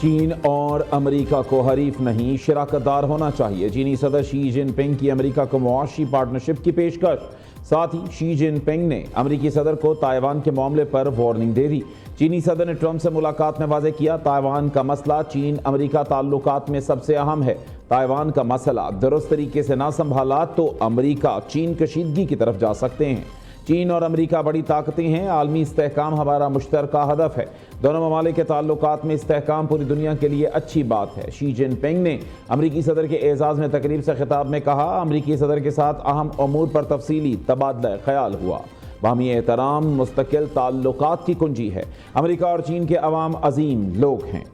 چین اور امریکہ کو حریف نہیں شراکت دار ہونا چاہیے، چینی صدر شی جن پنگ کی امریکہ کو معاشی پارٹنرشپ کی پیشکش۔ ساتھ ہی شی جن پنگ نے امریکی صدر کو تائیوان کے معاملے پر وارننگ دے دی۔ چینی صدر نے ٹرمپ سے ملاقات میں واضح کیا، تائیوان کا مسئلہ چین امریکہ تعلقات میں سب سے اہم ہے۔ تائیوان کا مسئلہ درست طریقے سے نہ سنبھالا تو امریکہ چین کشیدگی کی طرف جا سکتے ہیں۔ چین اور امریکہ بڑی طاقتیں ہیں، عالمی استحکام ہمارا مشترکہ ہدف ہے۔ دونوں ممالک کے تعلقات میں استحکام پوری دنیا کے لیے اچھی بات ہے۔ شی جن پنگ نے امریکی صدر کے اعزاز میں تقریب سے خطاب میں کہا، امریکی صدر کے ساتھ اہم امور پر تفصیلی تبادلہ خیال ہوا۔ باہمی احترام مستقل تعلقات کی کنجی ہے۔ امریکہ اور چین کے عوام عظیم لوگ ہیں۔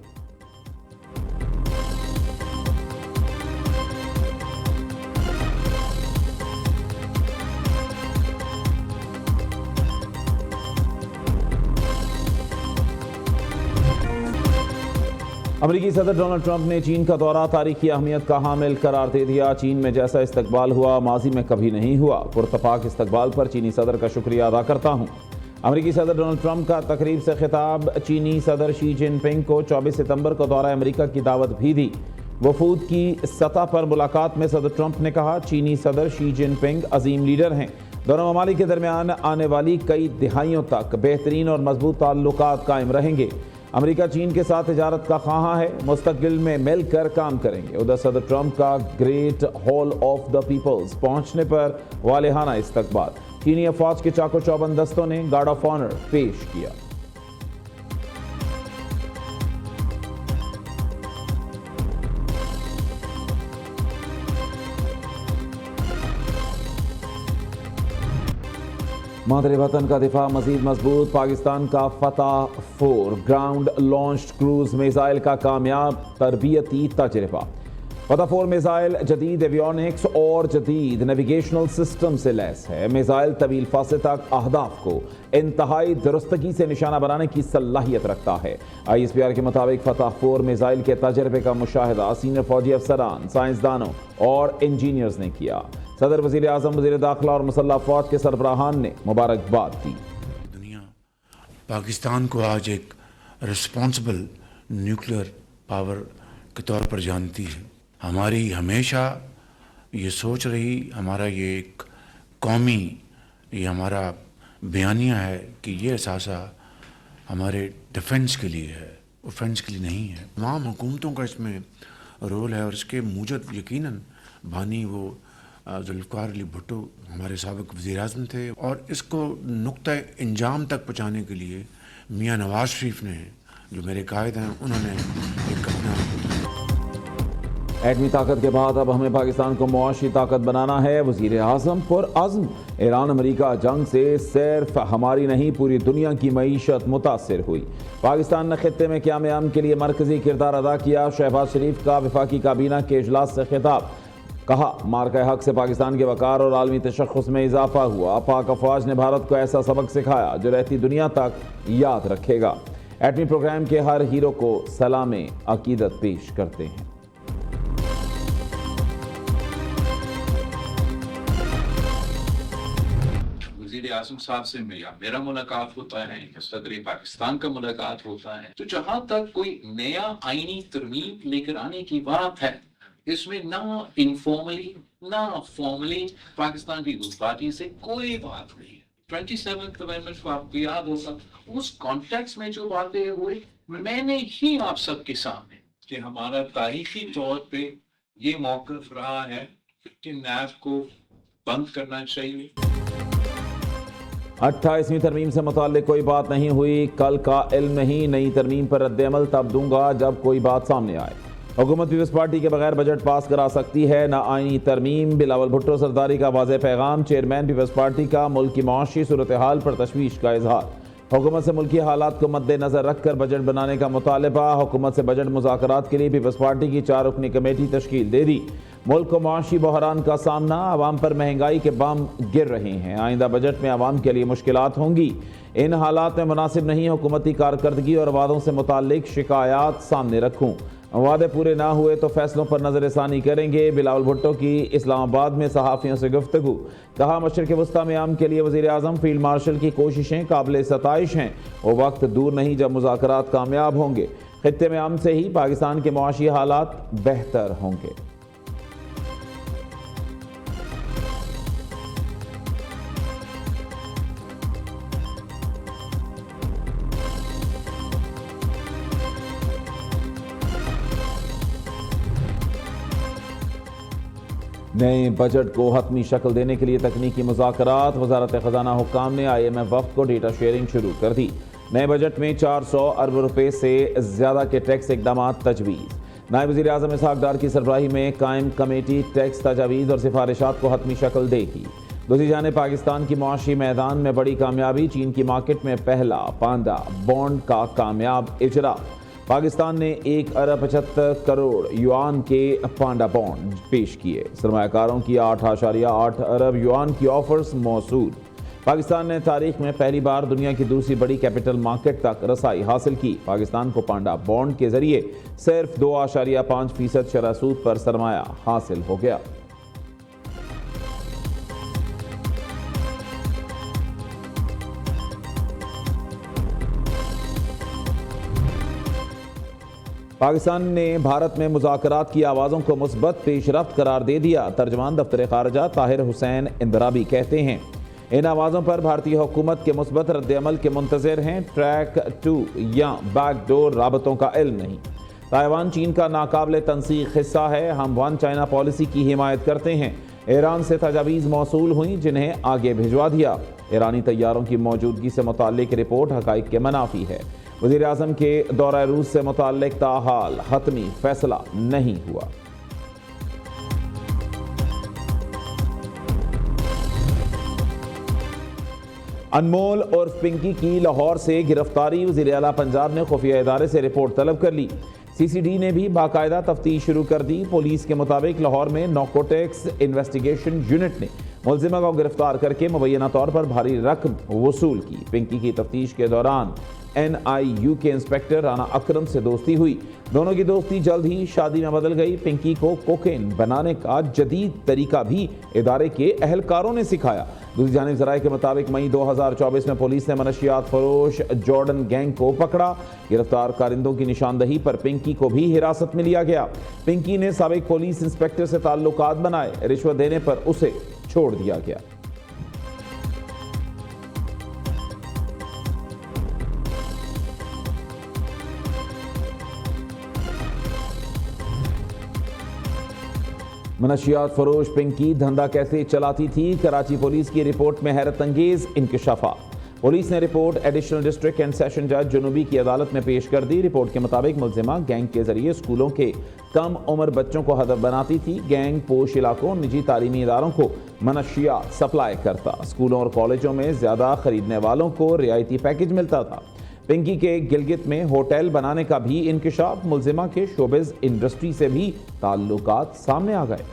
امریکی صدر ڈونلڈ ٹرمپ نے چین کا دورہ تاریخی اہمیت کا حامل قرار دے دیا۔ چین میں جیسا استقبال ہوا ماضی میں کبھی نہیں ہوا۔ پرتپاک استقبال پر چینی صدر کا شکریہ ادا کرتا ہوں۔ امریکی صدر ڈونلڈ ٹرمپ کا تقریب سے خطاب۔ چینی صدر شی جن پنگ کو 24 ستمبر کو دورہ امریکہ کی دعوت بھی دی۔ وفود کی سطح پر ملاقات میں صدر ٹرمپ نے کہا، چینی صدر شی جن پنگ عظیم لیڈر ہیں۔ دونوں ممالک کے درمیان آنے والی کئی دہائیوں تک بہترین اور مضبوط تعلقات قائم رہیں گے۔ امریکہ چین کے ساتھ تجارت کا خواہاں ہے، مستقبل میں مل کر کام کریں گے۔ ادھر صدر ٹرمپ کا great hall of the peoples پہنچنے پر والہانہ استقبال۔ چینی افواج کے چاق و چوبند دستوں نے گارڈ آف آنر پیش کیا۔ مادر وطن کا دفاع مزید مضبوط۔ پاکستان کا فتح 4 گراؤنڈ لانچڈ کروز میزائل کا کامیاب تربیتی تجربہ۔ فتح 4 میزائل جدید ایویونکس اور جدید نیویگیشنل سسٹم سے لیس ہے۔ میزائل طویل فاصلے تک اہداف کو انتہائی درستگی سے نشانہ بنانے کی صلاحیت رکھتا ہے۔ ISPR کے مطابق فتح 4 میزائل کے تجربے کا مشاہدہ سینئر فوجی افسران، سائنسدانوں اور انجینئرز نے کیا۔ صدر، وزیر اعظم، وزیر داخلہ اور مسلح افواج کے سربراہان نے مبارکباد دی۔ دنیا پاکستان کو آج ایک رسپانسبل نیوکلیئر پاور کے طور پر جانتی ہے۔ ہماری ہمیشہ یہ سوچ رہی، ہمارا یہ ایک قومی یہ ہمارا بیانیہ ہے کہ یہ اثاثہ ہمارے ڈیفنس کے لیے ہے، اوفنس کے لیے نہیں ہے۔ تمام حکومتوں کا اس میں رول ہے اور اس کے موجب یقیناً بانی وہ ذوالفقار علی بھٹو ہمارے سابق وزیر اعظم تھے، اور اس کو نقطہ انجام تک پہنچانے کے لیے میاں نواز شریف نے، جو میرے قائد ہیں، انہوں نے ایک اپنا ایٹمی طاقت کے بعد اب ہمیں پاکستان کو معاشی طاقت بنانا ہے، وزیر اعظم پرعزم۔ ایران امریکہ جنگ سے صرف ہماری نہیں پوری دنیا کی معیشت متاثر ہوئی۔ پاکستان نے خطے میں قیام امن کے لیے مرکزی کردار ادا کیا۔ شہباز شریف کا وفاقی کابینہ کے اجلاس سے خطاب۔ کہا، مارکہ حق سے پاکستان کے وقار اور عالمی تشخص میں اضافہ ہوا۔ پاک افواج نے بھارت کو ایسا سبق سکھایا جو رہتی دنیا تک یاد رکھے گا۔ ایٹمی پروگرام کے ہر ہیرو کو سلام عقیدت پیش کرتے ہیں۔ وزیر اعظم صاحب سے میرا ملاقات ہوتا ہے، صدر پاکستان کا ملاقات ہوتا ہے، تو جہاں تک کوئی نیا آئینی ترمیم لے کر آنے کی بات ہے، اس میں نہ انفارملی نہ فارملی پاکستان پیپلز پارٹی سے کوئی بات نہیں ہے۔ 27th امendment کو آپ کو یاد ہوگا، اس کانٹیکس میں جو باتیں ہوئی، میں نے ہی آپ سب کے سامنے کہ ہمارا تاریخی طور پہ یہ موقف رہا ہے کہ نیب کو بند کرنا چاہیے۔ 28ویں ترمیم سے متعلق کوئی بات نہیں ہوئی، کل کا علم نہیں، نئی ترمیم پر رد عمل تب دوں گا جب کوئی بات سامنے آئے۔ حکومت پیپلز پارٹی کے بغیر بجٹ پاس کرا سکتی ہے، نہ آئینی ترمیم۔ بلاول بھٹو سرداری کا واضح پیغام۔ چیئرمین پیپلز پارٹی کا ملک کی معاشی صورتحال پر تشویش کا اظہار۔ حکومت سے ملکی حالات کو مد نظر رکھ کر بجٹ بنانے کا مطالبہ۔ حکومت سے بجٹ مذاکرات کے لیے پیپلز پارٹی کی 4 رکنی کمیٹی تشکیل دے دی۔ ملک کو معاشی بحران کا سامنا، عوام پر مہنگائی کے بم گر رہے ہیں، آئندہ بجٹ میں عوام کے لیے مشکلات ہوں گی۔ ان حالات میں مناسب نہیں حکومتی کارکردگی اور وعدوں سے متعلق شکایات سامنے رکھوں۔ وعدے پورے نہ ہوئے تو فیصلوں پر نظر ثانی کریں گے۔ بلاول بھٹو کی اسلام آباد میں صحافیوں سے گفتگو۔ کہا، مشرق وسطیٰ میں امن کے لیے وزیر اعظم فیلڈ مارشل کی کوششیں قابل ستائش ہیں، وہ وقت دور نہیں جب مذاکرات کامیاب ہوں گے۔ خطے میں امن سے ہی پاکستان کے معاشی حالات بہتر ہوں گے۔ نئے بجٹ کو حتمی شکل دینے کے لیے تکنیکی مذاکرات۔ وزارت خزانہ حکام نے IMF وفد کو ڈیٹا شیئرنگ شروع کر دی۔ نئے بجٹ میں 400 ارب روپے سے زیادہ کے ٹیکس اقدامات تجویز۔ نائب وزیر اعظم اسحاق ڈار کی سربراہی میں قائم کمیٹی ٹیکس تجاویز اور سفارشات کو حتمی شکل دے گی۔ دوسری جانب پاکستان کی معاشی میدان میں بڑی کامیابی، چین کی مارکیٹ میں پہلا پانڈا بانڈ کا کامیاب اجرا۔ پاکستان نے 1 ارب 75 کروڑ یوان کے پانڈا بانڈ پیش کیے۔ سرمایہ کاروں کی 8.8 ارب یوان کی آفرز موصول۔ پاکستان نے تاریخ میں پہلی بار دنیا کی دوسری بڑی کیپٹل مارکیٹ تک رسائی حاصل کی۔ پاکستان کو پانڈا بانڈ کے ذریعے صرف 2.5% شرح سود پر سرمایہ حاصل ہو گیا۔ پاکستان نے بھارت میں مذاکرات کی آوازوں کو مثبت پیش رفت قرار دے دیا۔ ترجمان دفتر خارجہ طاہر حسین اندرابی کہتے ہیں ان آوازوں پر بھارتی حکومت کے مثبت رد عمل کے منتظر ہیں۔ ٹریک 2 یا بیک ڈور رابطوں کا علم نہیں۔ تائیوان چین کا ناقابل تنسیق حصہ ہے۔ ہم ون چائنا پالیسی کی حمایت کرتے ہیں۔ ایران سے تجاویز موصول ہوئیں جنہیں آگے بھجوا دیا۔ ایرانی طیاروں کی موجودگی سے متعلق رپورٹ حقائق کے منافی ہے۔ وزیر اعظم کے دورہ روس سے متعلق تاحال حتمی فیصلہ نہیں ہوا۔ انمول اور پنکی کی لاہور سے گرفتاری۔ وزیر اعلیٰ پنجاب نے خفیہ ادارے سے رپورٹ طلب کر لی۔ CCD نے بھی باقاعدہ تفتیش شروع کر دی۔ پولیس کے مطابق لاہور میں نارکوٹکس انویسٹیگیشن یونٹ نے ملزمہ کو گرفتار کر کے مبینہ طور پر بھاری رقم وصول کی۔ پنکی کی تفتیش کے دوران NIU کے انسپیکٹر رانا اکرم سے دوستی ہوئی۔ دونوں کی دوستی جلد ہی شادی میں بدل گئی۔ پنکی کو کوکین بنانے کا جدید طریقہ بھی ادارے کے اہلکاروں نے سکھایا۔ دوسری جانب ذرائع کے مطابق مئی 2024 میں پولیس نے منشیات فروش جارڈن گینگ کو پکڑا۔ گرفتار کارندوں کی نشاندہی پر پنکی کو بھی حراست میں لیا گیا۔ پنکی نے سابق پولیس انسپیکٹر سے تعلقات بنائے۔ رشوت دینے پر اسے چھوڑ دیا گیا۔ منشیات فروش پنکی دھندا کیسے چلاتی تھی؟ کراچی پولیس کی رپورٹ میں حیرت انگیز انکشافات۔ پولیس نے report additional district and session جج جنوبی کی عدالت میں پیش کر دی۔ رپورٹ کے مطابق ملزمہ گینگ کے ذریعے اسکولوں کے کم عمر بچوں کو ہدف بناتی تھی۔ گینگ پوش علاقوں نجی تعلیمی اداروں کو منشیات سپلائی کرتا۔ اسکولوں اور کالجوں میں زیادہ خریدنے والوں کو رعایتی پیکج ملتا تھا۔ پنکی کے گلگت میں ہوٹل بنانے کا بھی انکشاف۔ ملزمہ کے شوبز انڈسٹری سے بھی تعلقات سامنے آ گئے۔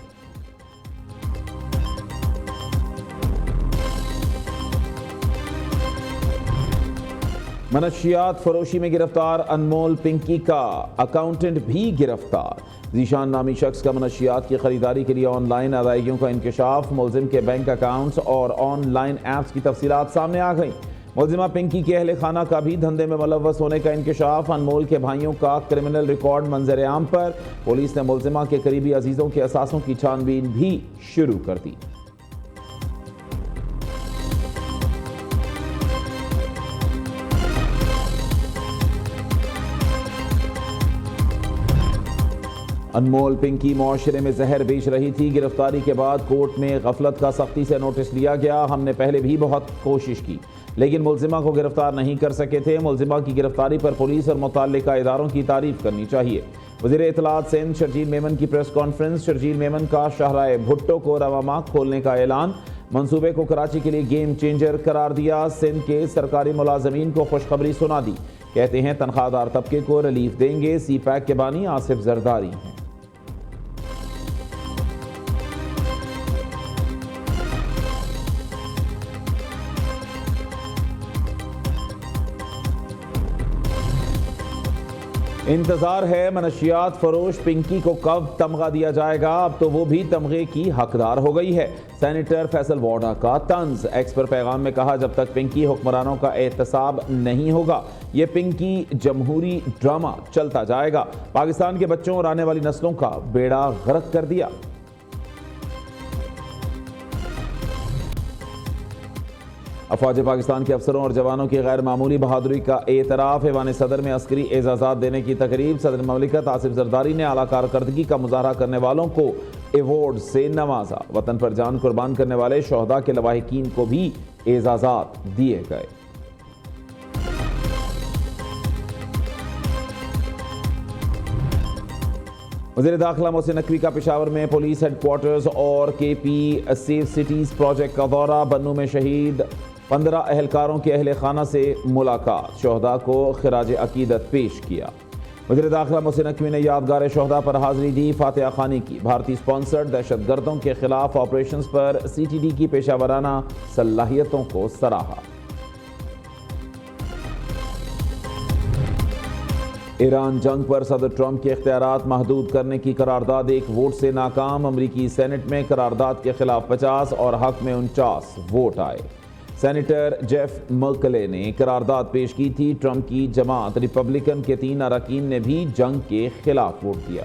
منشیات فروشی میں گرفتار انمول پنکی کا اکاؤنٹنٹ بھی گرفتار۔ ذیشان نامی شخص کا منشیات کی خریداری کے لیے آن لائن ادائیگیوں کا انکشاف۔ ملزم کے بینک اکاؤنٹس اور آن لائن ایپس کی تفصیلات سامنے آ گئیں۔ ملزمہ پنکی کے اہل خانہ کا بھی دھندے میں ملوث ہونے کا انکشاف۔ انمول کے بھائیوں کا کرمنل ریکارڈ منظر عام پر۔ پولیس نے ملزمہ کے قریبی عزیزوں کے اثاثوں کی چھان بین بھی شروع کر دی۔ انمول پنکی معاشرے میں زہر بیچ رہی تھی۔ گرفتاری کے بعد کورٹ میں غفلت کا سختی سے نوٹس لیا گیا۔ ہم نے پہلے بھی بہت کوشش کی لیکن ملزمہ کو گرفتار نہیں کر سکے تھے۔ ملزمہ کی گرفتاری پر پولیس اور متعلقہ اداروں کی تعریف کرنی چاہیے۔ وزیر اطلاعات سندھ شرجیل میمن کی پریس کانفرنس۔ شرجیل میمن کا شاہراہ بھٹو کو رواں ماہ کھولنے کا اعلان۔ منصوبے کو کراچی کے لیے گیم چینجر قرار دیا۔ سندھ کے سرکاری ملازمین کو خوشخبری سنا دی۔ کہتے ہیں تنخواہ دار طبقے کو ریلیف دیں گے۔ سی پیک کے بانی آصف زرداری ہیں۔ انتظار ہے منشیات فروش پنکی کو کب تمغہ دیا جائے گا، اب تو وہ بھی تمغے کی حقدار ہو گئی ہے۔ سینیٹر فیصل واڈا کا طنز، ایکس پر پیغام میں کہا جب تک پنکی حکمرانوں کا احتساب نہیں ہوگا یہ پنکی جمہوری ڈرامہ چلتا جائے گا۔ پاکستان کے بچوں اور آنے والی نسلوں کا بیڑا غرق کر دیا۔ افواج پاکستان کے افسروں اور جوانوں کی غیر معمولی بہادری کا اعتراف، ایوان صدر میں عسکری اعزازات دینے کی تقریب، صدر مملکت آصف زرداری نے اعلیٰ کارکردگی کا مظاہرہ کرنے والوں کو ایوارڈ سے نوازا، وطن پر جان قربان کرنے والے شہداء کے لواحقین کو بھی اعزازات دیے گئے۔ وزیر داخلہ محسن نقوی کا پشاور میں پولیس ہیڈ کوارٹرز اور کے پی سیف سٹیز پروجیکٹ کا دورہ، بنوں میں شہید 15 اہلکاروں کے اہل خانہ سے ملاقات، شہداء کو خراج عقیدت پیش کیا۔ وزیر داخلہ محسن نقوی نے یادگار شہداء پر حاضری دی، فاتحہ خوانی کی، بھارتی سپانسرڈ دہشت گردوں کے خلاف آپریشنز پر سی ٹی ڈی کی پیشہ ورانہ صلاحیتوں کو سراہا۔ ایران جنگ پر صدر ٹرمپ کے اختیارات محدود کرنے کی قرارداد ایک ووٹ سے ناکام، امریکی سینٹ میں قرارداد کے خلاف 50 اور حق میں 49 ووٹ آئے۔ سینیٹر جیف مرکلے نے قرارداد پیش کی تھی، ٹرمپ کی جماعت ریپبلکن کے 3 اراکین نے بھی جنگ کے خلاف ووٹ دیا۔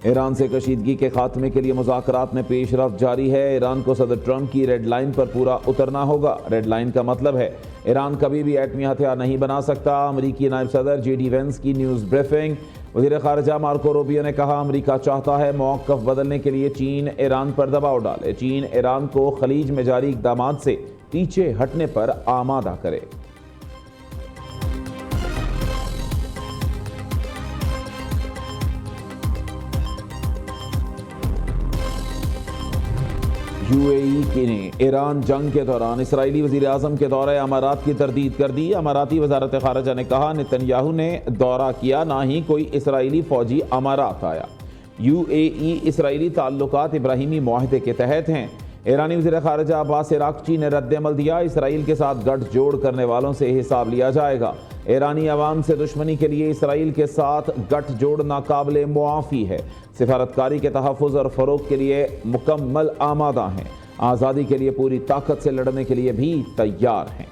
ایران سے کشیدگی کے خاتمے کے لیے مذاکرات میں پیش رفت جاری ہے، ایران کو صدر ٹرمپ کی ریڈ لائن پر پورا اترنا ہوگا۔ ریڈ لائن کا مطلب ہے ایران کبھی بھی ایٹمی ہتھیار نہیں بنا سکتا۔ امریکی نائب صدر جے ڈی وینس کی نیوز بریفنگ، وزیر خارجہ مارکو روبیو نے کہا امریکہ چاہتا ہے موقف بدلنے کے لیے چین ایران پر دباؤ ڈالے، چین ایران کو خلیج میں جاری اقدامات سے پیچھے ہٹنے پر آمادہ کرے۔ یو اے ای نے ایران جنگ کے دوران اسرائیلی وزیر اعظم کے دورہ امارات کی تردید کر دی۔ اماراتی وزارت خارجہ نے کہا نتن یاہو نے دورہ کیا، نہ ہی کوئی اسرائیلی فوجی امارات آیا۔ یو اے ای اسرائیلی تعلقات ابراہیمی معاہدے کے تحت ہیں۔ ایرانی وزیر خارجہ عباس عراقچی نے رد عمل دیا، اسرائیل کے ساتھ گٹھ جوڑ کرنے والوں سے حساب لیا جائے گا۔ ایرانی عوام سے دشمنی کے لیے اسرائیل کے ساتھ گٹھ جوڑ ناقابل معافی ہے، سفارتکاری کے تحفظ اور فروغ کے لیے مکمل آمادہ ہیں، آزادی کے لیے پوری طاقت سے لڑنے کے لیے بھی تیار ہیں۔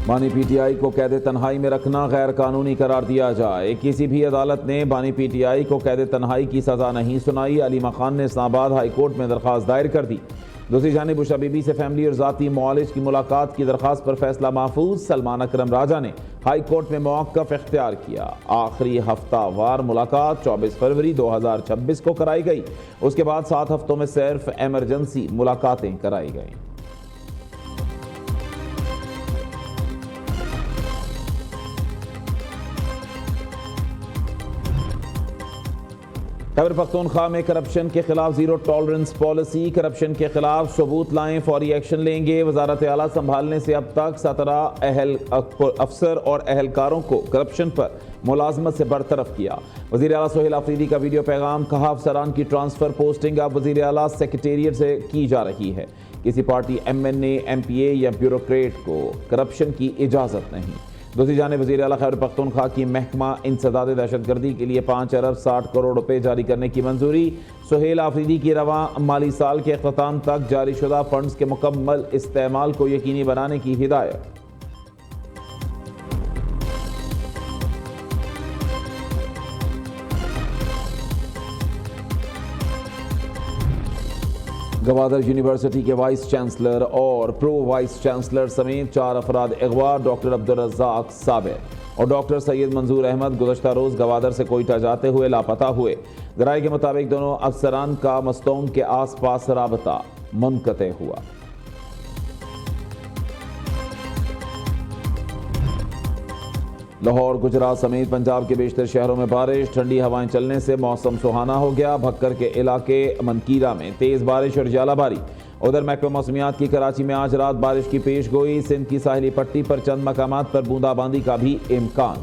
بانی پی ٹی آئی کو قید تنہائی میں رکھنا غیر قانونی قرار دیا جائے، کسی بھی عدالت نے بانی پی ٹی آئی کو قید تنہائی کی سزا نہیں سنائی، علیمہ خان نے اسلام آباد ہائی کورٹ میں درخواست دائر کر دی۔ دوسری جانب عشا بی بی سے فیملی اور ذاتی معالج کی ملاقات کی درخواست پر فیصلہ محفوظ، سلمان اکرم راجہ نے ہائی کورٹ میں موقف اختیار کیا۔ آخری ہفتہ وار ملاقات 24 فروری 2026 کو کرائی گئی، اس کے بعد 7 ہفتوں میں صرف ایمرجنسی ملاقاتیں کرائی گئیں۔ خیبر پختونخوا میں کرپشن کے خلاف زیرو ٹالرنس پالیسی، کرپشن کے خلاف ثبوت لائیں فوری ایکشن لیں گے۔ وزارت اعلیٰ سنبھالنے سے اب تک 17 افسر اور اہلکاروں کو کرپشن پر ملازمت سے برطرف کیا۔ وزیر اعلیٰ سہیل آفریدی کا ویڈیو پیغام، کہا افسران کی ٹرانسفر پوسٹنگ اب وزیر اعلیٰ سیکریٹریٹ سے کی جا رہی ہے، کسی پارٹی ایم این اے، ایم پی اے یا بیوروکریٹ کو کرپشن کی اجازت نہیں۔ دوسری جانب وزیر اعلیٰ خیبر پختونخوا کی محکمہ انسداد دہشت گردی کے لیے 5 ارب 60 کروڑ روپے جاری کرنے کی منظوری، سہیل آفریدی کی رواں مالی سال کے اختتام تک جاری شدہ فنڈز کے مکمل استعمال کو یقینی بنانے کی ہدایت۔ گوادر یونیورسٹی کے وائس چانسلر اور پرو وائس چانسلر سمیت 4 افراد اغوا، ڈاکٹر عبدالرزاق صابر اور ڈاکٹر سید منظور احمد گزشتہ روز گوادر سے کوئٹہ جاتے ہوئے لاپتہ ہوئے۔ ذرائع کے مطابق دونوں افسران کا مستونگ کے آس پاس رابطہ منقطع ہوا۔ لاہور، گجرات سمیت پنجاب کے بیشتر شہروں میں بارش، ٹھنڈی ہوائیں چلنے سے موسم سہانا ہو گیا۔ بھکر کے علاقے منکیرہ میں تیز بارش اور ژالہ باری۔ ادھر محکمہ موسمیات کی کراچی میں آج رات بارش کی پیش گوئی، سندھ کی ساحلی پٹی پر چند مقامات پر بوندا باندی کا بھی امکان۔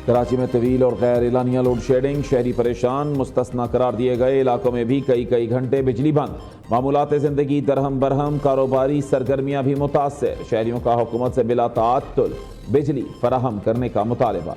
کراچی میں طویل اور غیر اعلانیہ لوڈ شیڈنگ، شہری پریشان، مستثنا قرار دیے گئے علاقوں میں بھی کئی گھنٹے بجلی بند، معمولات زندگی درہم برہم، کاروباری سرگرمیاں بھی متاثر، شہریوں کا حکومت سے بلا تعطل بجلی فراہم کرنے کا مطالبہ۔